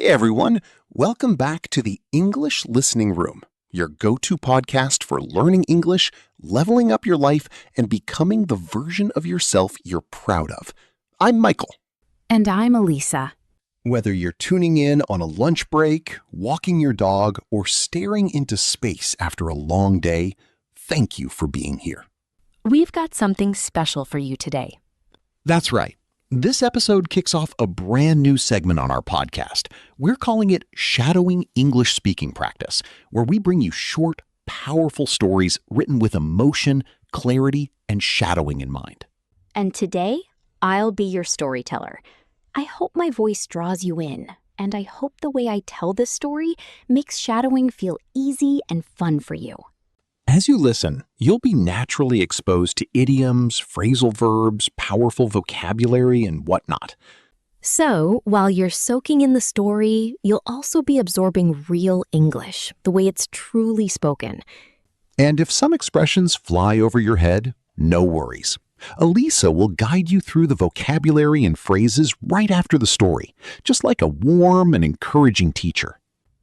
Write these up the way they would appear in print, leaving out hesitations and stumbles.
everyone, welcome back to the English Listening Room, your go-to podcast for learning English, leveling up your life, and becoming the version of yourself you're proud of. I'm Michael. And I'm Elisa. Whether you're tuning in on a lunch break, walking your dog, or staring into space after a long day, thank you for being here. We've got something special for you today. That's right. This episode kicks off a brand new segment on our podcast. We're calling it Shadowing English Speaking Practice, where we bring you short, powerful stories written with emotion, clarity, and shadowing in mind. And today, I'll be your storyteller. I hope my voice draws you in, and I hope the way I tell this story makes shadowing feel easy and fun for you. As you listen, you'll be naturally exposed to idioms, phrasal verbs, powerful vocabulary, and whatnot. So, while you're soaking in the story, you'll also be absorbing real English, the way it's truly spoken. And if some expressions fly over your head, no worries. Elisa will guide you through the vocabulary and phrases right after the story, just like a warm and encouraging teacher.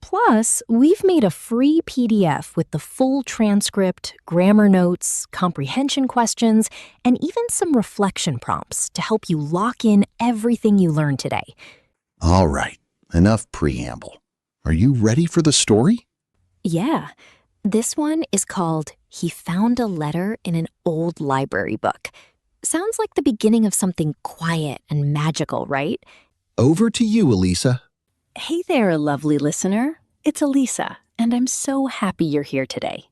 Plus, we've made a free PDF with the full transcript, grammar notes, comprehension questions, and even some reflection prompts to help you lock in everything you learned today. All right, enough preamble. Are you ready for the story? Yeah, this one is called He Found a Letter in an Old Library Book. Sounds like the beginning of something quiet and magical, right? Over to you, Elisa. Hey there, lovely listener. It's Elisa, and I'm so happy you're here today.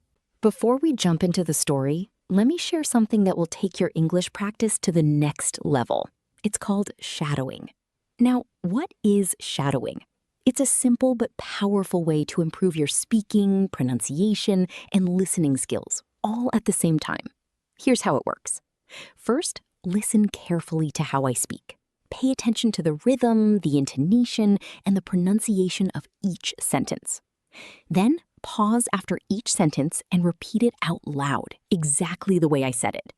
Before we jump into the story, let me share something that will take your English practice to the next level. It's called shadowing. Now, what is shadowing? It's a simple but powerful way to improve your speaking, pronunciation, and listening skills, all at the same time. Here's how it works. First, listen carefully to how I speak. Pay attention to the rhythm, the intonation, and the pronunciation of each sentence. Then, pause after each sentence and repeat it out loud, exactly the way I said it.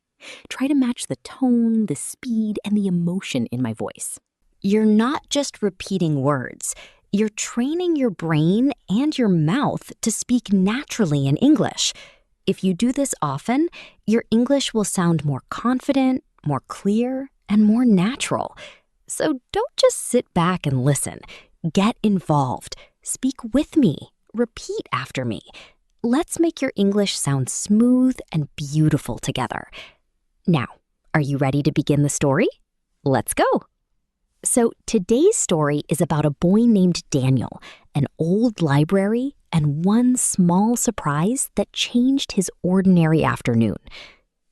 Try to match the tone, the speed, and the emotion in my voice. You're not just repeating words. You're training your brain and your mouth to speak naturally in English. If you do this often, your English will sound more confident, more clear, and more natural. So don't just sit back and listen. Get involved. Speak with me. Repeat after me. Let's make your English sound smooth and beautiful together. Now, are you ready to begin the story? Let's go. So today's story is about a boy named Daniel, an old library, and one small surprise that changed his ordinary afternoon.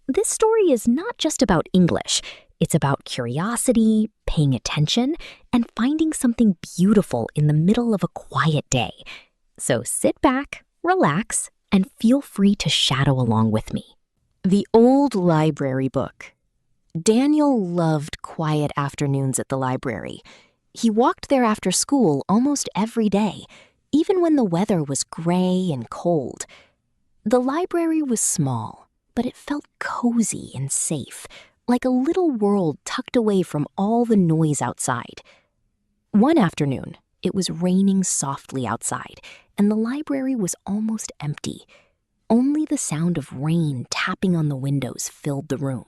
This story is not just about English. It's about curiosity, paying attention, and finding something beautiful in the middle of a quiet day. So sit back, relax, and feel free to shadow along with me. The Old Library Book. Daniel loved quiet afternoons at the library. He walked there after school almost every day, even when the weather was gray and cold. The library was small, but it felt cozy and safe, like a little world tucked away from all the noise outside. One afternoon, it was raining softly outside, and the library was almost empty. Only the sound of rain tapping on the windows filled the room.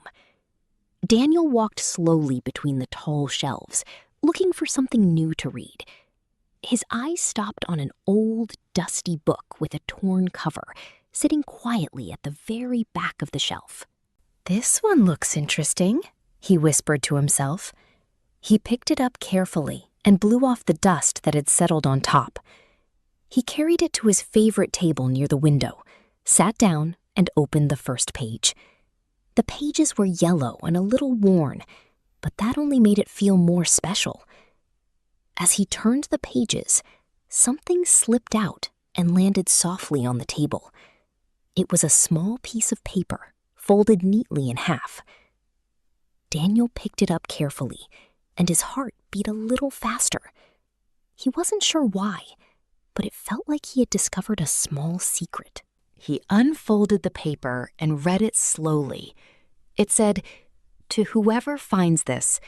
Daniel walked slowly between the tall shelves, looking for something new to read. His eyes stopped on an old, dusty book with a torn cover, sitting quietly at the very back of the shelf. "This one looks interesting," he whispered to himself. He picked it up carefully and blew off the dust that had settled on top. He carried it to his favorite table near the window, sat down, and opened the first page. The pages were yellow and a little worn, but that only made it feel more special. As he turned the pages, something slipped out and landed softly on the table. It was a small piece of paper, folded neatly in half. Daniel picked it up carefully, and his heart beat a little faster. He wasn't sure why, but it felt like he had discovered a small secret. He unfolded the paper and read it slowly. It said, "To whoever finds this,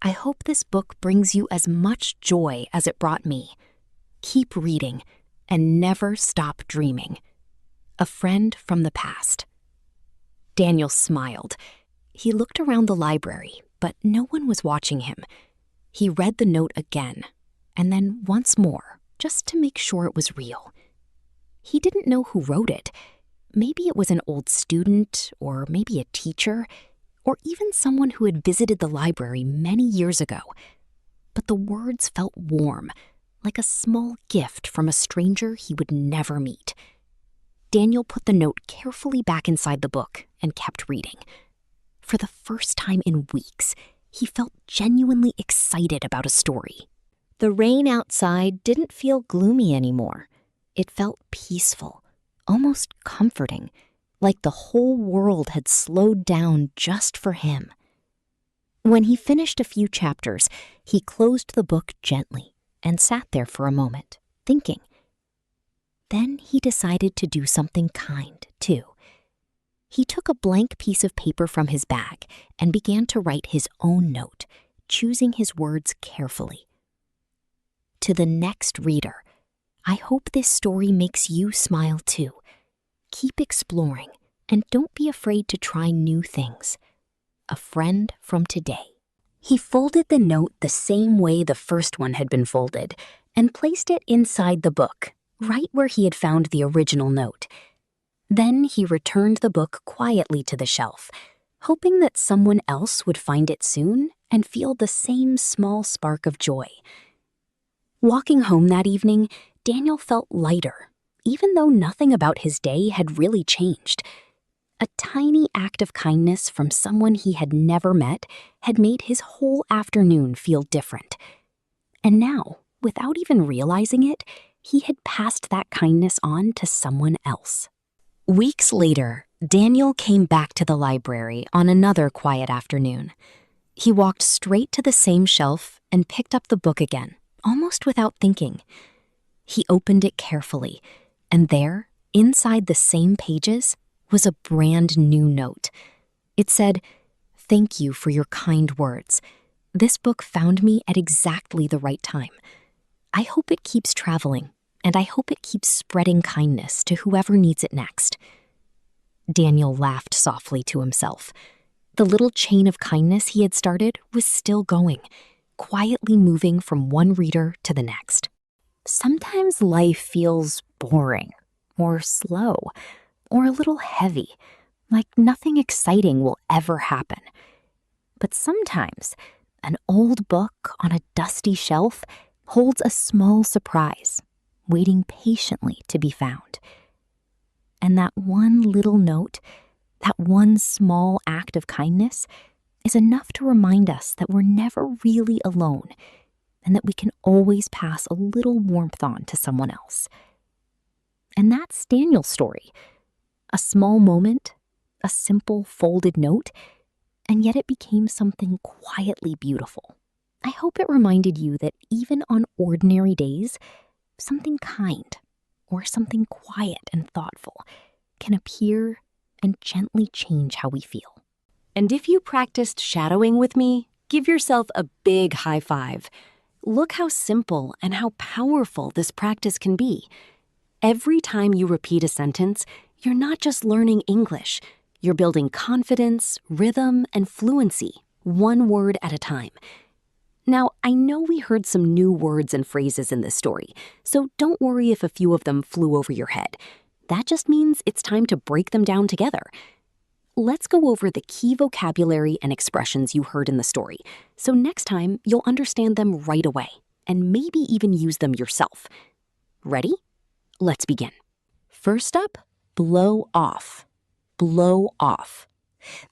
I hope this book brings you as much joy as it brought me. keep reading, and never stop dreaming. A friend from the past. Daniel smiled. He looked around the library, but no one was watching him. He read the note again, and then once more, just to make sure it was real. He didn't know who wrote it. Maybe it was an old student, or maybe a teacher, or even someone who had visited the library many years ago. But the words felt warm, like a small gift from a stranger he would never meet. Daniel put the note carefully back inside the book and kept reading. For the first time in weeks, he felt genuinely excited about a story. The rain outside didn't feel gloomy anymore. It felt peaceful, almost comforting, like the whole world had slowed down just for him. When he finished a few chapters, he closed the book gently and sat there for a moment, thinking. Then he decided to do something kind, too. He took a blank piece of paper from his bag and began to write his own note, choosing his words carefully. To the next reader, I hope this story makes you smile too. Keep exploring and don't be afraid to try new things. A friend from today. He folded the note the same way the first one had been folded and placed it inside the book, right where he had found the original note. Then he returned the book quietly to the shelf, hoping that someone else would find it soon and feel the same small spark of joy. Walking home that evening, Daniel felt lighter, even though nothing about his day had really changed. A tiny act of kindness from someone he had never met had made his whole afternoon feel different. And now, without even realizing it, he had passed that kindness on to someone else. Weeks later, Daniel came back to the library on another quiet afternoon. He walked straight to the same shelf and picked up the book again, almost without thinking. He opened it carefully, and there, inside the same pages, was a brand new note. It said, "Thank you for your kind words. This book found me at exactly the right time. I hope it keeps traveling, and I hope it keeps spreading kindness to whoever needs it next." Daniel laughed softly to himself. The little chain of kindness he had started was still going, quietly moving from one reader to the next. Sometimes life feels boring, or slow, or a little heavy, like nothing exciting will ever happen. But sometimes an old book on a dusty shelf holds a small surprise, waiting patiently to be found. And that one little note, that one small act of kindness, is enough to remind us that we're never really alone and that we can always pass a little warmth on to someone else. And that's Daniel's story. A small moment, a simple folded note, and yet it became something quietly beautiful. I hope it reminded you that even on ordinary days, something kind or something quiet and thoughtful can appear and gently change how we feel. And if you practiced shadowing with me, give yourself a big high five. Look how simple and how powerful this practice can be. Every time you repeat a sentence, you're not just learning English. You're building confidence, rhythm, and fluency, one word at a time. Now, I know we heard some new words and phrases in this story, so don't worry if a few of them flew over your head. That just means it's time to break them down together. Let's go over the key vocabulary and expressions you heard in the story, so next time you'll understand them right away, and maybe even use them yourself. Ready? Let's begin. First up, blow off. Blow off.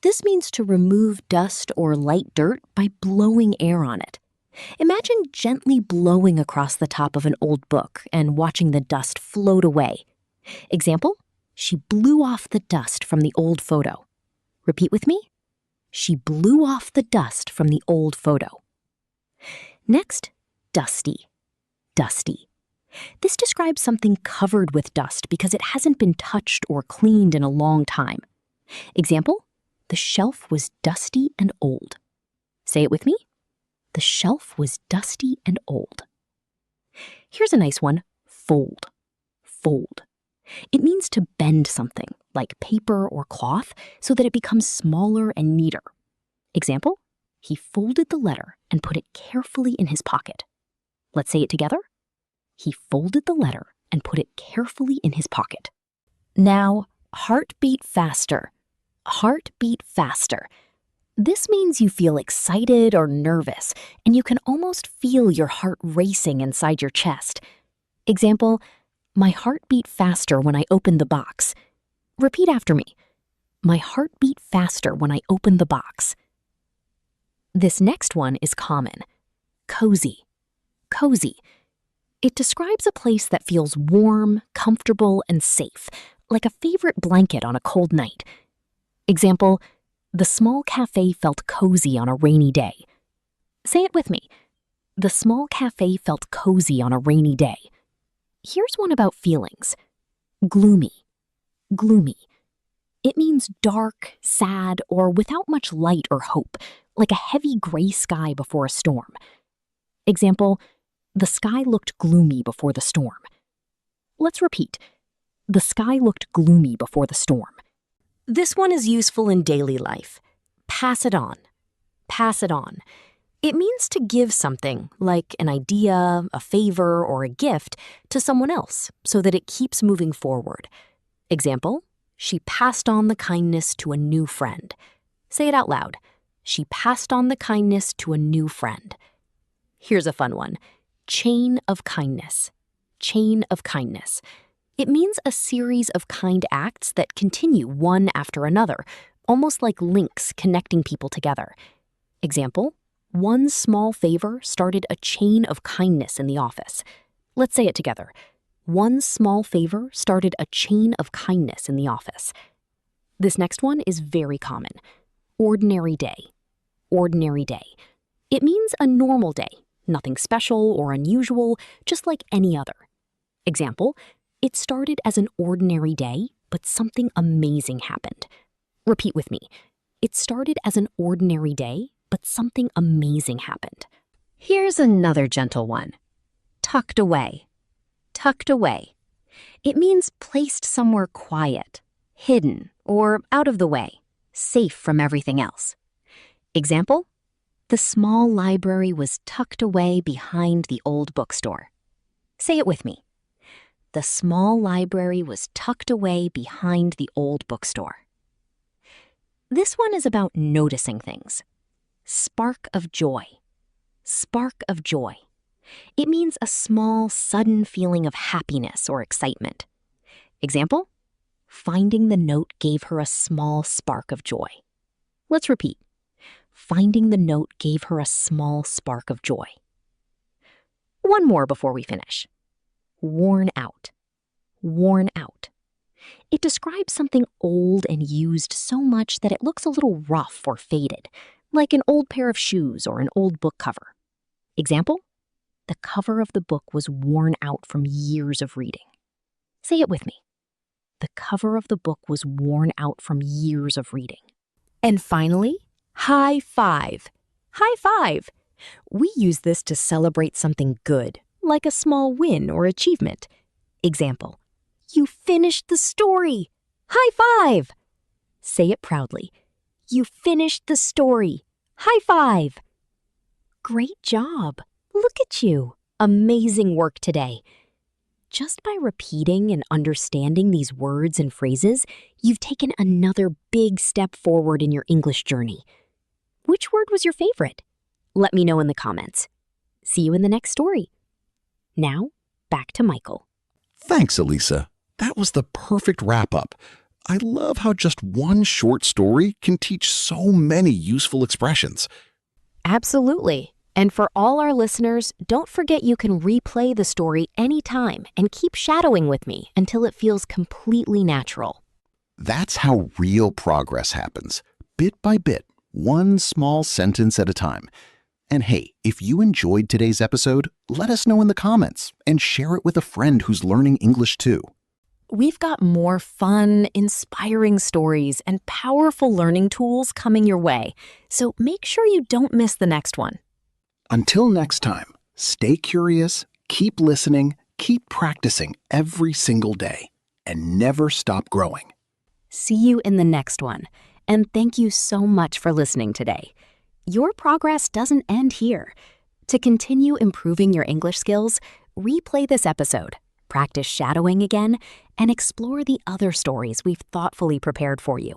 This means to remove dust or light dirt by blowing air on it. Imagine gently blowing across the top of an old book and watching the dust float away. Example, she blew off the dust from the old photo. Repeat with me. She blew off the dust from the old photo. Next, dusty. Dusty. This describes something covered with dust because it hasn't been touched or cleaned in a long time. Example, the shelf was dusty and old. Say it with me. The shelf was dusty and old. Here's a nice one. Fold. Fold. It means to bend something, like paper or cloth, so that it becomes smaller and neater. Example, he folded the letter and put it carefully in his pocket. Let's say it together. He folded the letter and put it carefully in his pocket. Now, heartbeat faster. Heartbeat faster. This means you feel excited or nervous, and you can almost feel your heart racing inside your chest. Example, my heart beat faster when I opened the box. Repeat after me. My heart beat faster when I opened the box. This next one is common. Cozy. Cozy. It describes a place that feels warm, comfortable, and safe, like a favorite blanket on a cold night. Example, the small cafe felt cozy on a rainy day. Say it with me. The small cafe felt cozy on a rainy day. Here's one about feelings. Gloomy. Gloomy. It means dark, sad, or without much light or hope, like a heavy gray sky before a storm. Example, the sky looked gloomy before the storm. Let's repeat. The sky looked gloomy before the storm. This one is useful in daily life. Pass it on. Pass it on. It means to give something, like an idea, a favor, or a gift, to someone else so that it keeps moving forward. Example, she passed on the kindness to a new friend. Say it out loud. She passed on the kindness to a new friend. Here's a fun one. Chain of kindness. Chain of kindness. It means a series of kind acts that continue one after another, almost like links connecting people together. Example, one small favor started a chain of kindness in the office. Let's say it together. One small favor started a chain of kindness in the office. This next one is very common. Ordinary day. Ordinary day. It means a normal day, nothing special or unusual, just like any other. Example, it started as an ordinary day, but something amazing happened. Repeat with me. It started as an ordinary day, but something amazing happened. Here's another gentle one. Tucked away. Tucked away. It means placed somewhere quiet, hidden, or out of the way, safe from everything else. Example, the small library was tucked away behind the old bookstore. Say it with me. The small library was tucked away behind the old bookstore. This one is about noticing things. Spark of joy. Spark of joy. It means a small, sudden feeling of happiness or excitement. Example, finding the note gave her a small spark of joy. Let's repeat. Finding the note gave her a small spark of joy. One more before we finish. Worn out. Worn out. It describes something old and used so much that it looks a little rough or faded, like an old pair of shoes or an old book cover. Example, the cover of the book was worn out from years of reading. Say it with me. The cover of the book was worn out from years of reading. And finally, high five. High five. We use this to celebrate something good, like a small win or achievement. Example, you finished the story. High five. Say it proudly. You finished the story. High five. Great job. Look at you. Amazing work today. Just by repeating and understanding these words and phrases, you've taken another big step forward in your English journey. Which word was your favorite? Let me know in the comments. See you in the next story. Now, back to Michael. Thanks, Elisa. That was the perfect wrap-up. I love how just one short story can teach so many useful expressions. Absolutely. And for all our listeners, don't forget you can replay the story anytime and keep shadowing with me until it feels completely natural. That's how real progress happens, bit by bit, one small sentence at a time. And hey, if you enjoyed today's episode, let us know in the comments and share it with a friend who's learning English too. We've got more fun, inspiring stories and powerful learning tools coming your way, so make sure you don't miss the next one. Until next time, stay curious, Keep listening, keep practicing every single day, and never stop growing. See you in the next one, and thank you so much for listening today. Your progress doesn't end here. To continue improving your English skills, replay this episode, practice shadowing again, and explore the other stories we've thoughtfully prepared for you.